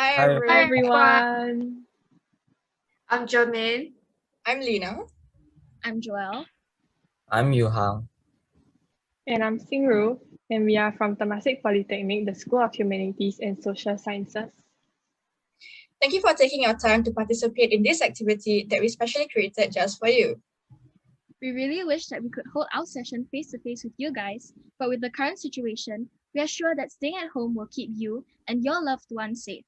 Hi Hi everyone. everyone. I'm Jermaine. I'm Lena. I'm Joelle. I'm Yuhang. And I'm Singru, and we are from Temasek Polytechnic, the School of Humanities and Social Sciences. Thank you for taking your time to participate in this activity that we specially created just for you. We really wish that we could hold our session face-to-face with you guys, but with the current situation, we are sure that staying at home will keep you and your loved ones safe.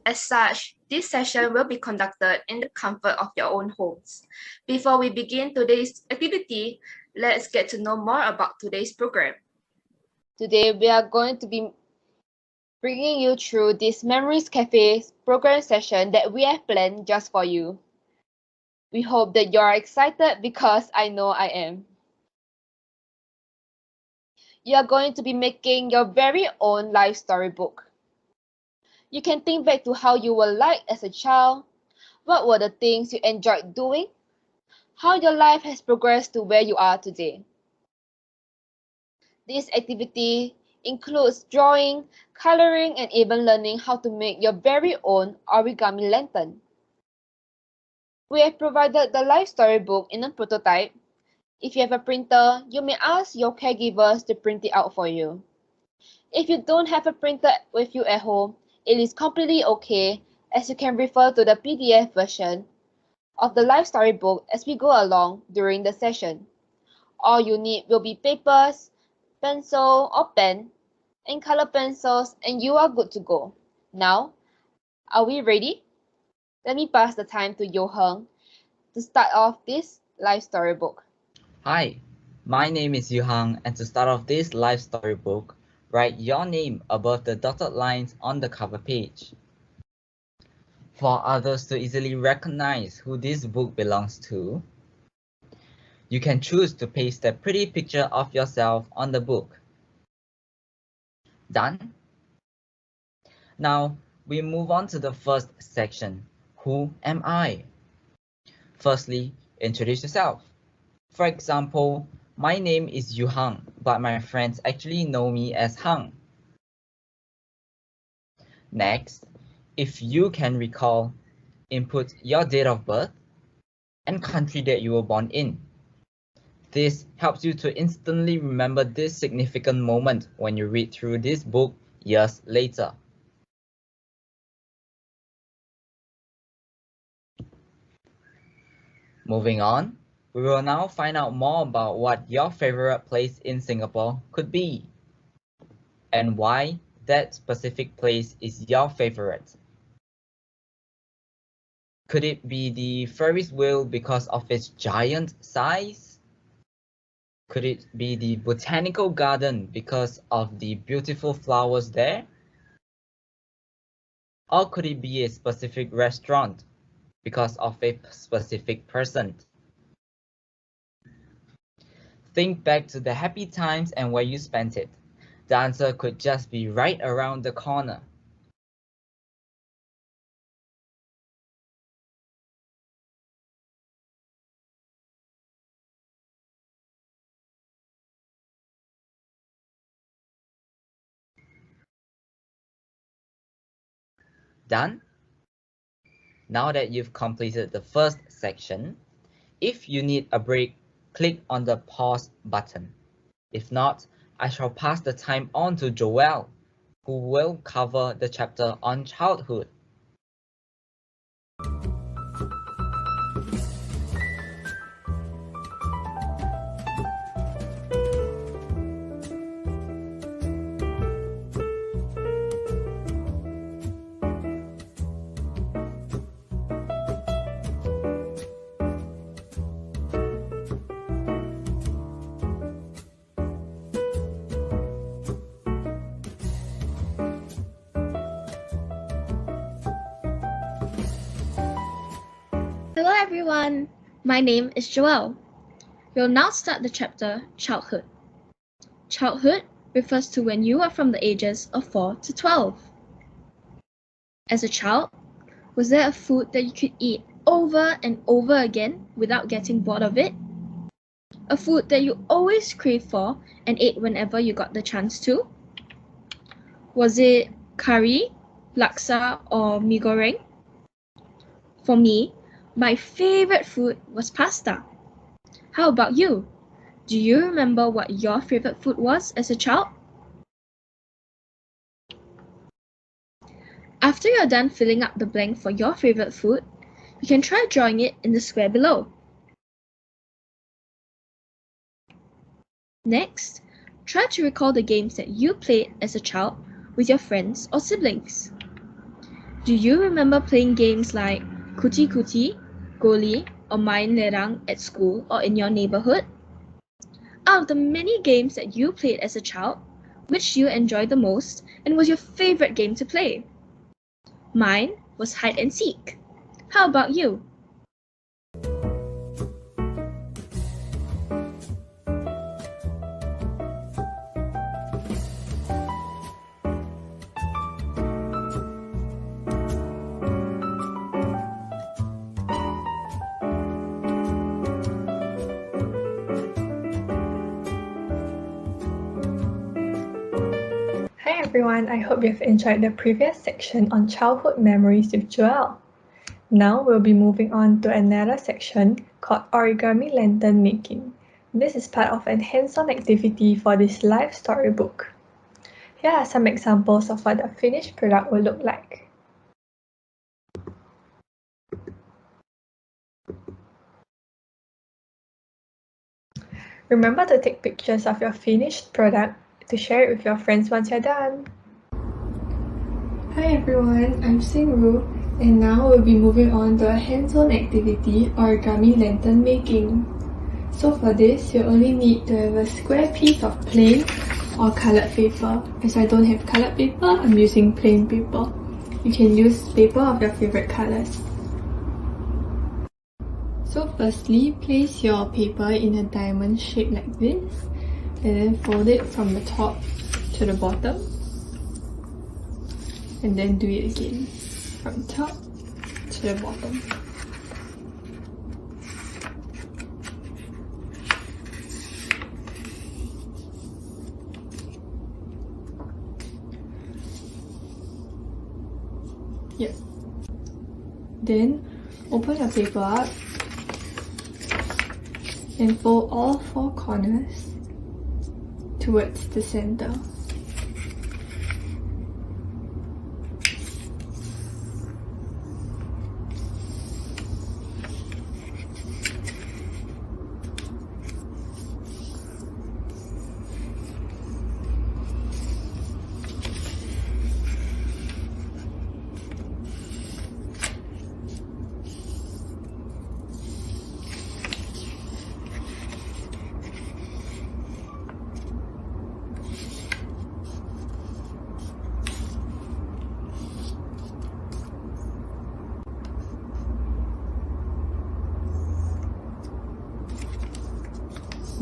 As such, this session will be conducted in the comfort of your own homes. Before we begin today's activity, let's get to know more about today's program. Today, we are going to be bringing you through this Memories Cafe program session that we have planned just for you. We hope that you are excited because I know I am. You are going to be making your very own life storybook. You can think back to how you were like as a child, what were the things you enjoyed doing, how your life has progressed to where you are today. This activity includes drawing, coloring, and even learning how to make your very own origami lantern. We have provided the life storybook in a prototype. If you have a printer, you may ask your caregivers to print it out for you. If you don't have a printer with you at home, it is completely okay, as you can refer to the PDF version of the life storybook as we go along during the session. All you need will be papers, pencil or pen, and color pencils, and you are good to go. Now, are we ready? Let me pass the time to Yoheng to start off this life storybook. Hi, my name is Yuhang, and to start off this life storybook, write your name above the dotted lines on the cover page. For others to easily recognize who this book belongs to, you can choose to paste a pretty picture of yourself on the book. Done? Now, we move on to the first section. Who am I? Firstly, introduce yourself. For example, my name is Yuhang, but my friends actually know me as Hang. Next, if you can recall, input your date of birth and country that you were born in. This helps you to instantly remember this significant moment when you read through this book years later. Moving on, we will now find out more about what your favorite place in Singapore could be and why that specific place is your favorite. Could it be the Ferris wheel because of its giant size? Could it be the botanical garden because of the beautiful flowers there? Or could it be a specific restaurant because of a specific person? Think back to the happy times and where you spent it. The answer could just be right around the corner. Done? Now that you've completed the first section, if you need a break, click on the pause button. If not, I shall pass the time on to Joelle, who will cover the chapter on childhood. Hello everyone, my name is Joelle. We'll now start the chapter Childhood. Childhood refers to when you are from the ages of 4 to 12. As a child, was there a food that you could eat over and over again without getting bored of it? A food that you always craved for and ate whenever you got the chance to? Was it curry, laksa, or mee goreng? For me, my favorite food was pasta. How about you? Do you remember what your favorite food was as a child? After you're done filling up the blank for your favorite food, you can try drawing it in the square below. Next, try to recall the games that you played as a child with your friends or siblings. Do you remember playing games like Kuti Kuti, Goli, or Main Lerang at school or in your neighborhood? Out of the many games that you played as a child, which do you enjoy the most and was your favorite game to play? Mine was hide and seek. How about you? Hi everyone, I hope you've enjoyed the previous section on childhood memories with Joelle. Now we'll be moving on to another section called Origami Lantern making. This is part of an hands-on activity for this life storybook. Here are some examples of what the finished product will look like. Remember to take pictures of your finished product to share it with your friends once you're done. Hi everyone, I'm Singru, and now we'll be moving on to a hands-on activity, Origami Lantern making. So for this, you only need to have a square piece of plain or coloured paper. As I don't have coloured paper, I'm using plain paper. You can use paper of your favourite colours. So firstly, place your paper in a diamond shape like this, and then fold it from the top to the bottom, and then do it again from top to the bottom. Yep. Then open your paper up and fold all 4 corners towards the center.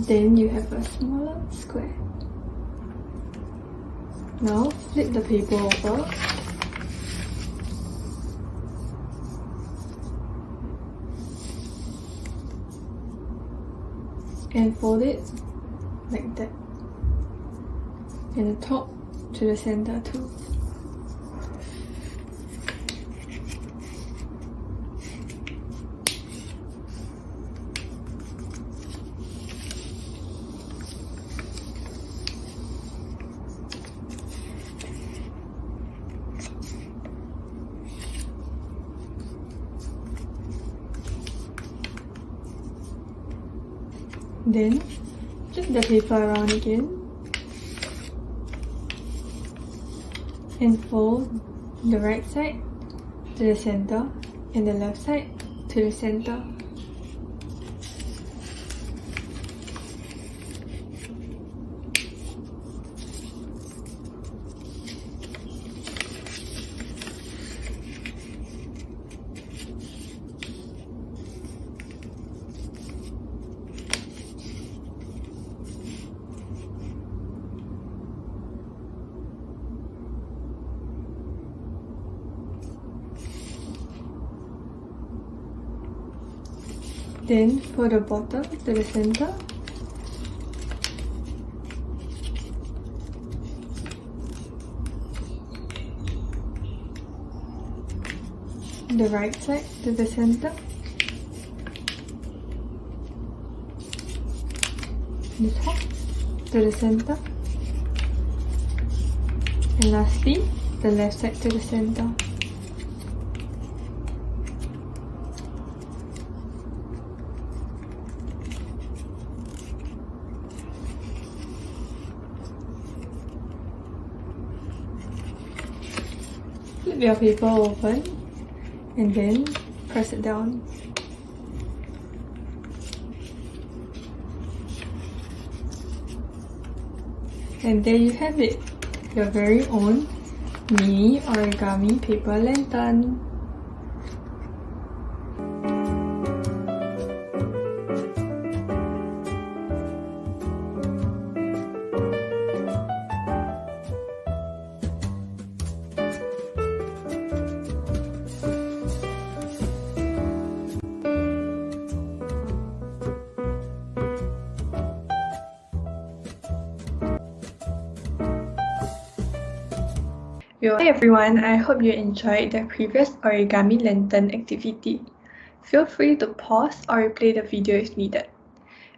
Then you have a smaller square. Now flip the paper over and fold it like that, and the top to the center too. Then flip the paper around again and fold the right side to the center and the left side to the center. Then for the bottom to the center, the right side to the center, the top to the center, and lastly, the left side to the center. Flip your paper open and then press it down. And there you have it, your very own mini origami paper lantern. Hi everyone, I hope you enjoyed the previous Origami Lantern activity. Feel free to pause or replay the video if needed.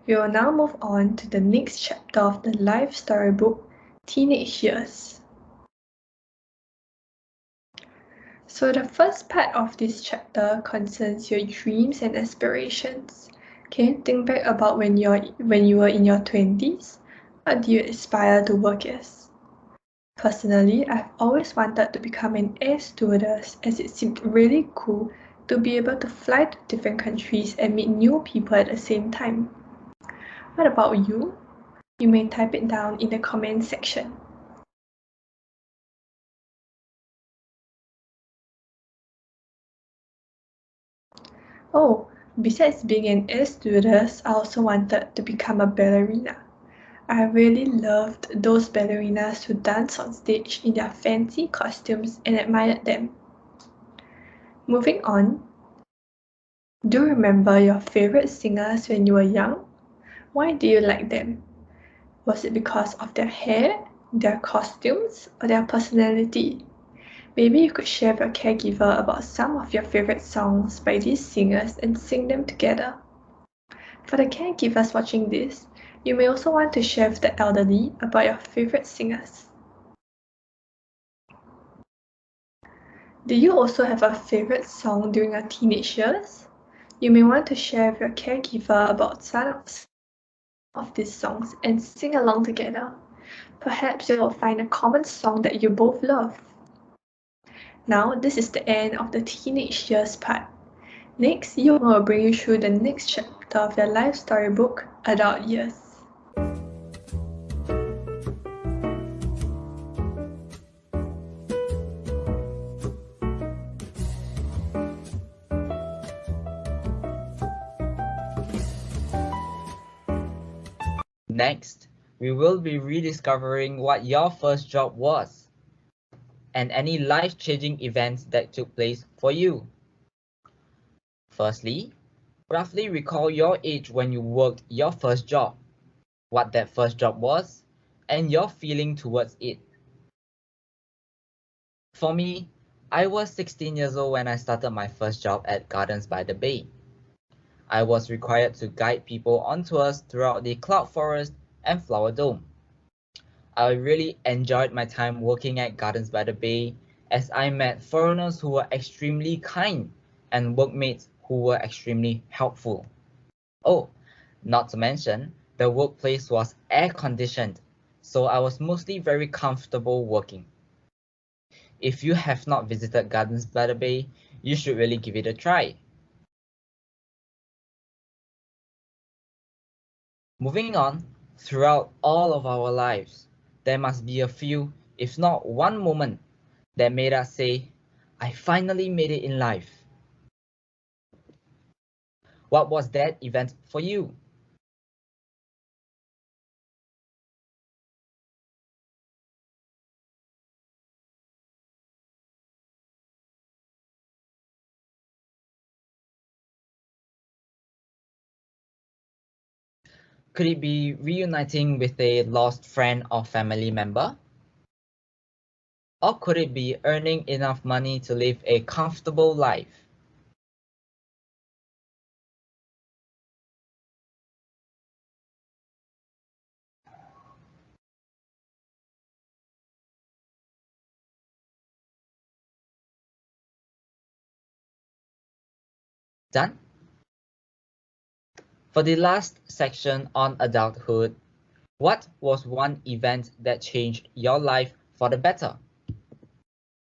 We will now move on to the next chapter of the life storybook, Teenage Years. So the first part of this chapter concerns your dreams and aspirations. Can you think back about when you were in your 20s? What do you aspire to work as? Personally, I've always wanted to become an air stewardess as it seemed really cool to be able to fly to different countries and meet new people at the same time. What about you? You may type it down in the comment section. Oh, besides being an air stewardess, I also wanted to become a ballerina. I really loved those ballerinas who danced on stage in their fancy costumes and admired them. Moving on, do you remember your favorite singers when you were young? Why do you like them? Was it because of their hair, their costumes, or their personality? Maybe you could share with your caregiver about some of your favorite songs by these singers and sing them together. For the caregivers watching this, you may also want to share with the elderly about your favorite singers. Do you also have a favorite song during your teenage years? You may want to share with your caregiver about some of these songs and sing along together. Perhaps you will find a common song that you both love. Now, this is the end of the teenage years part. Next, Yung will bring you through the next chapter of your life storybook, Adult Years. Next, we will be rediscovering what your first job was and any life-changing events that took place for you. Firstly, roughly recall your age when you worked your first job, what that first job was, and your feeling towards it. For me, I was 16 years old when I started my first job at Gardens by the Bay. I was required to guide people on tours throughout the Cloud Forest and Flower Dome. I really enjoyed my time working at Gardens by the Bay as I met foreigners who were extremely kind and workmates who were extremely helpful. Oh, not to mention, the workplace was air conditioned, so I was mostly very comfortable working. If you have not visited Gardens by the Bay, you should really give it a try. Moving on, throughout all of our lives, there must be a few, if not one moment, that made us say, I finally made it in life. What was that event for you? Could it be reuniting with a lost friend or family member? Or could it be earning enough money to live a comfortable life? Done? For the last section on adulthood, what was one event that changed your life for the better?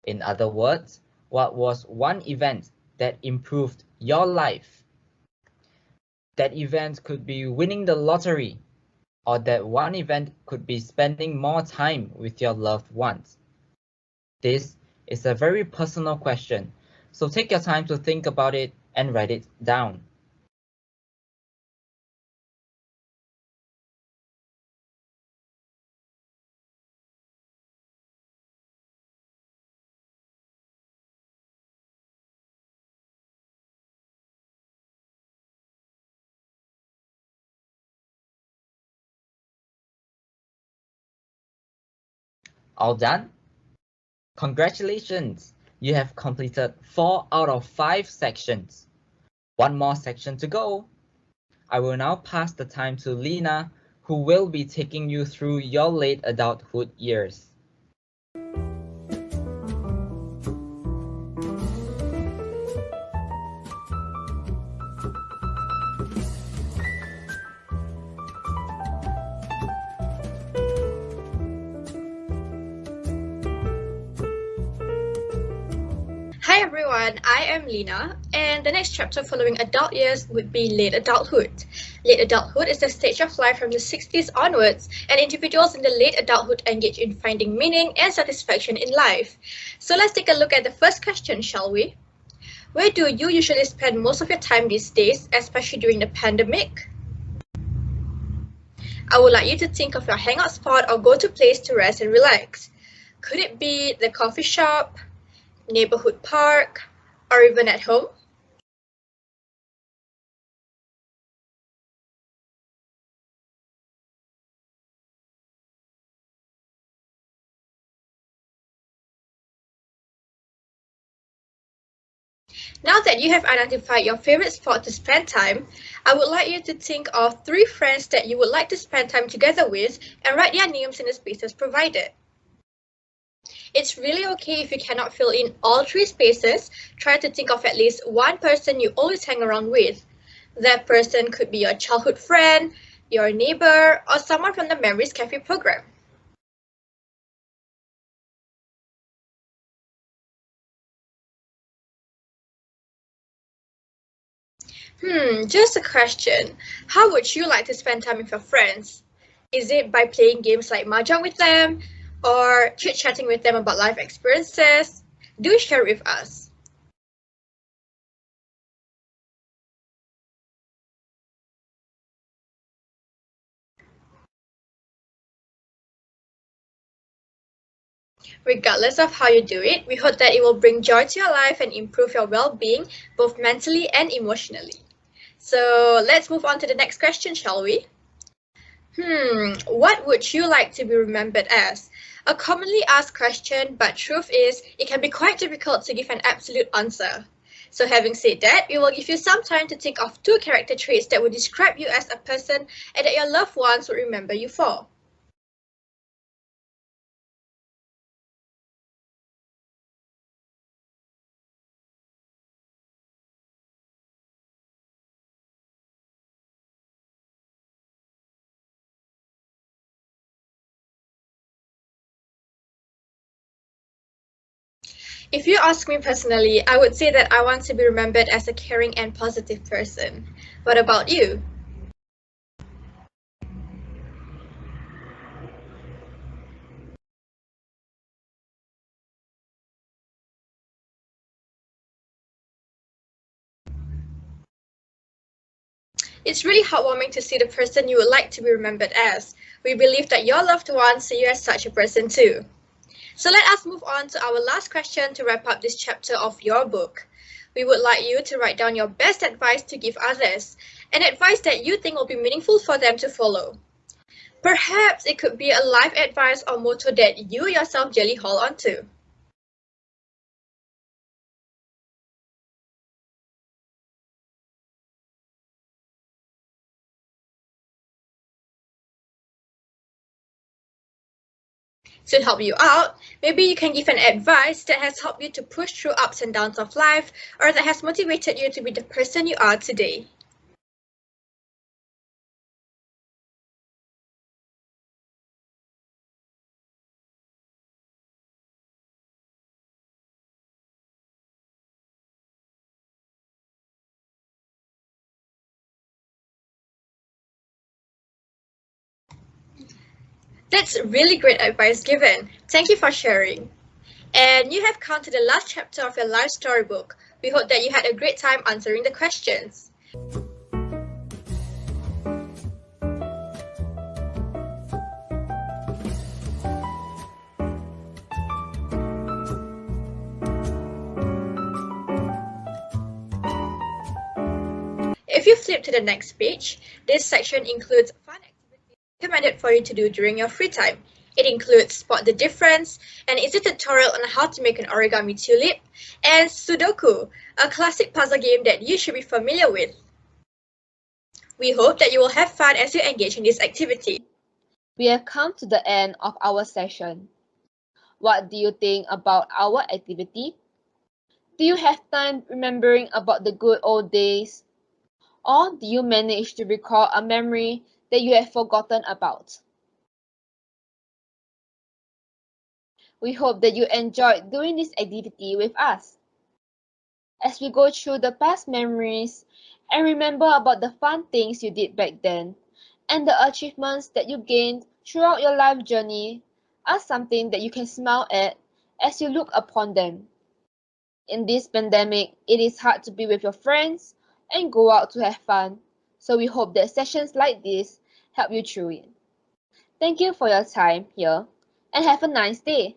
In other words, what was one event that improved your life? That event could be winning the lottery, or that one event could be spending more time with your loved ones. This is a very personal question, so take your time to think about it and write it down. All done? Congratulations! You have completed 4 out of 5 sections. One more section to go. I will now pass the time to Lena, who will be taking you through your late adulthood years. Hi everyone, I am Lena, and the next chapter following adult years would be late adulthood. Late adulthood is the stage of life from the 60s onwards, and individuals in the late adulthood engage in finding meaning and satisfaction in life. So let's take a look at the first question, shall we? Where do you usually spend most of your time these days, especially during the pandemic? I would like you to think of your hangout spot or go-to place to rest and relax. Could it be the coffee shop, neighborhood park, or even at home? Now that you have identified your favorite spot to spend time, I would like you to think of 3 friends that you would like to spend time together with and write their names in the spaces provided. It's really okay if you cannot fill in all 3 spaces. Try to think of at least one person you always hang around with. That person could be your childhood friend, your neighbor, or someone from the Memories Café program. Just a question. How would you like to spend time with your friends? Is it by playing games like Mahjong with them, or chit-chatting with them about life experiences? Do share with us. Regardless of how you do it, we hope that it will bring joy to your life and improve your well-being, both mentally and emotionally. So let's move on to the next question, shall we? What would you like to be remembered as? A commonly asked question, but truth is, it can be quite difficult to give an absolute answer. So having said that, we will give you some time to think of 2 character traits that would describe you as a person and that your loved ones would remember you for. If you ask me personally, I would say that I want to be remembered as a caring and positive person. What about you? It's really heartwarming to see the person you would like to be remembered as. We believe that your loved ones see you as such a person too. So let us move on to our last question to wrap up this chapter of your book. We would like you to write down your best advice to give others, and advice that you think will be meaningful for them to follow. Perhaps it could be a life advice or motto that you yourself dearly hold on to. To help you out, maybe you can give an advice that has helped you to push through ups and downs of life, or that has motivated you to be the person you are today. That's really great advice given. Thank you for sharing. And you have come to the last chapter of your life storybook. We hope that you had a great time answering the questions. If you flip to the next page, this section includes fun activities recommended for you to do during your free time. It includes Spot the Difference, an easy tutorial on how to make an origami tulip, and Sudoku, a classic puzzle game that you should be familiar with. We hope that you will have fun as you engage in this activity. We have come to the end of our session. What do you think about our activity? Do you have time remembering about the good old days? Or do you manage to recall a memory that you have forgotten about? We hope that you enjoyed doing this activity with us. As we go through the past memories and remember about the fun things you did back then and the achievements that you gained throughout your life journey are something that you can smile at as you look upon them. In this pandemic, it is hard to be with your friends and go out to have fun, so we hope that sessions like this help you through it. Thank you for your time here and have a nice day.